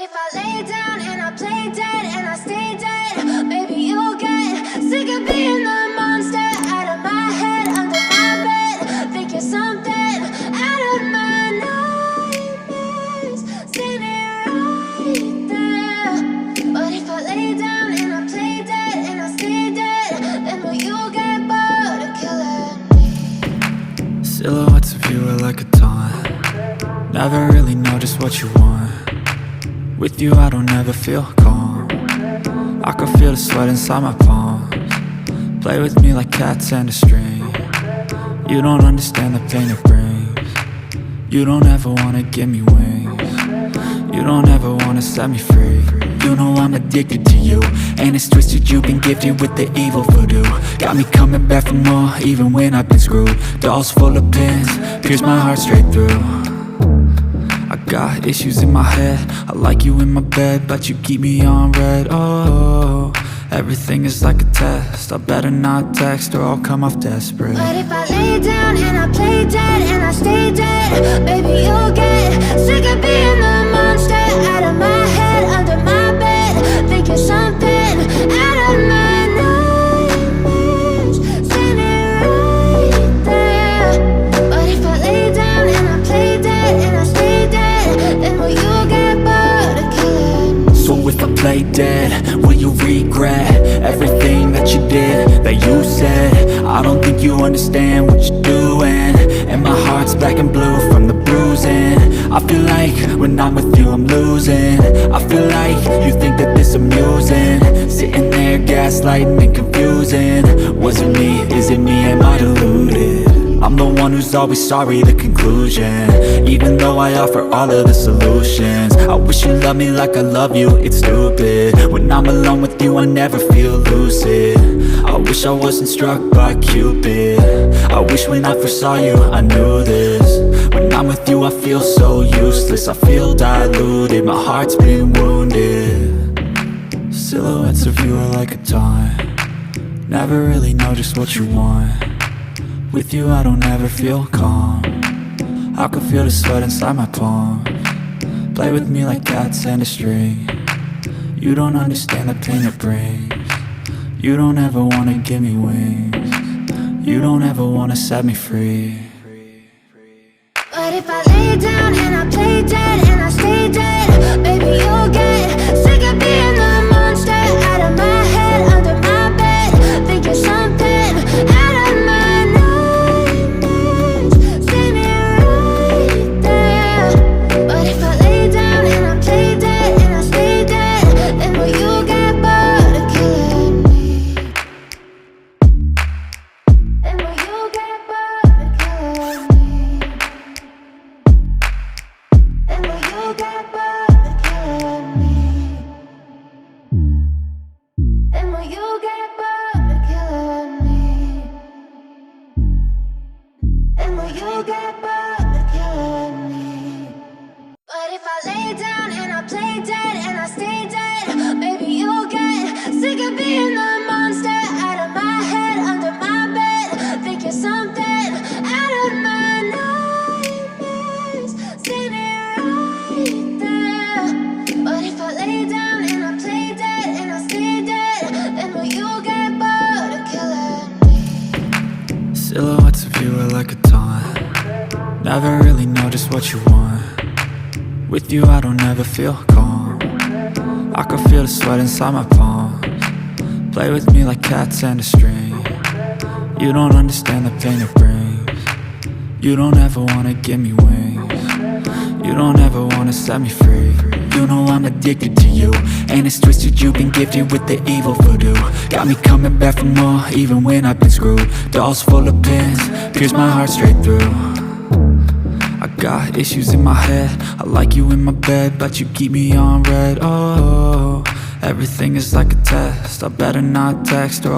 if I lay down and I play dead and I stay dead, maybe you'll get sick of being the monster out of my head, under my bed. Think you're something out of my nightmares, standing right there. But if I lay down and I play dead and I stay dead, then will you get bored of killing me? Silhouettes of you are like a taunt. Never really know just what you want. With you I don't ever feel calm. I can feel the sweat inside my palms. Play with me like cats and a string. You don't understand the pain it brings. You don't ever wanna give me wings. You don't ever wanna set me free. You know I'm addicted to you, and it's twisted, you've been gifted with the evil voodoo. Got me coming back for more, even when I've been screwed. Dolls full of pins, pierce my heart straight through. I got issues in my head, I like you in my bed, but you keep me on red. Oh, everything is like a test, I better not text or I'll come off desperate. But if I lay down and I play dead and I stay dead, maybe you'll get sick of being the monster out of my head, under my bed. Think you're something out of my nightmares, standing right there. But if I lay down and I play dead and I stay dead, then will you get bored of killing me? So if I play dead, will you regret everything that you did, that you said? I don't think you understand what you're doing, and my heart's black and blue from the bruising. I feel like when I'm with you I'm losing. I feel like you think that this amusing, sitting there gaslighting and confusing. Was it me? Is it me? Am I deluded? I'm the one who's always sorry, the conclusion, even though I offer all of the solutions. I wish you loved me like I love you, it's stupid. When I'm alone with you I never feel lucid. I wish I wasn't struck by Cupid. I wish when I first saw you I knew this. When I'm with you I feel so useless, I feel diluted, my heart's been wounded. Silhouettes of you are like a taunt. Never really know just what you want. With you I don't ever feel calm. I can feel the sweat inside my palms. Play with me like cats and a string. You don't understand the pain it brings. You don't ever wanna give me wings. You don't ever wanna set me free. But if I lay down and I play dead and I stay dead, maybe you'll get sick of being the monster out of my head, under my bed. Think you're something out of my nightmares, standing right there. But if I lay down and I play dead and I stay dead, then will you get bored of killing me? Then will you get bored of killing me? Then will you get bored of killing me? Then will you get bored of killing me? Then will you get bored of killing me? But if I lay down and I play dead and I stay dead, maybe you'll get sick of being the monster out of my head, under my bed. Think you're something out of my nightmares, standing right there. But if I lay down and I play dead and I stay dead, then will you get bored of killing me? Silhouettes of you are like a taunt. Never really know just what you want. With you I don't ever feel calm. I can feel the sweat inside my palms. Play with me like cats and a string. You don't understand the pain it brings. You don't ever wanna give me wings. You don't ever wanna set me free. You know I'm addicted to you, and it's twisted, you've been gifted with the evil voodoo. Got me coming back for more, even when I've been screwed. Dolls full of pins, pierce my heart straight through. I got issues in my head, I like you in my bed, but you keep me on red. Oh, everything is like a test, I better not text or